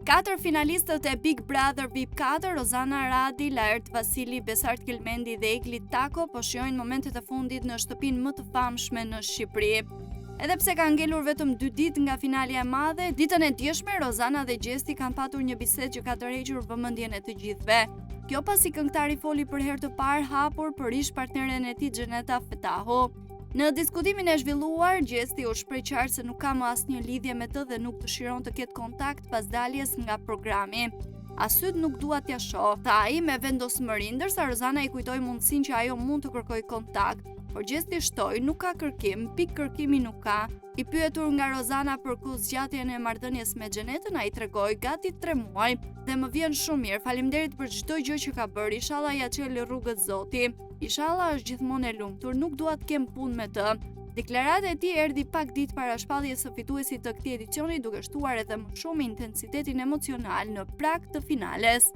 4 finalistët e Big Brother VIP 4, Rozana Radi, Laert Vasili, Besart Kelmendi dhe Egli Tako, po shijojnë momentet e fundit në shtëpinë më të famshme në Shqipëri. Edhe pse ka ngelur vetëm 2 ditë nga finalja e madhe, ditën e djeshme Rozana dhe Gjesti kanë patur një bisedë që ka tërhequr vëmendjen e të gjithëve. Kjo pasi këngëtari foli për herë të parë hapur për ish partneren e tij Xheneta Fetahu. Në diskutimin e zhvilluar, Gjesti u shpreh qartë se nuk ka më asnjë lidhje me të dhe nuk dëshiron të ketë kontakt pas daljes nga programi. Asyt nuk dua t'ja shoh, tha ai me vendosmëri, ndërsa Rozana i kujtoi mundësinë që ajo mund të kërkojë kontakt. Por Gjesti shtoi, nuk ka kërkim, pikë kërkimi nuk ka. I pyetur nga Rozana për zgjatjen e marrëdhënies me Xhenetën, ai tregoi gati 3 muaj dhe më vjen shumë mirë. Faleminderit për çdo gjë që ka bërë. Inshallah ja çel rrugët Zoti. Inshallah është gjithmonë e lumtur, nuk dua të kem punë me të. Deklarata e tij erdhi pak ditë para shpalljes së fituesit të këtij edicioni, duke shtuar edhe më shumë intensitetin emocional në prag të finales.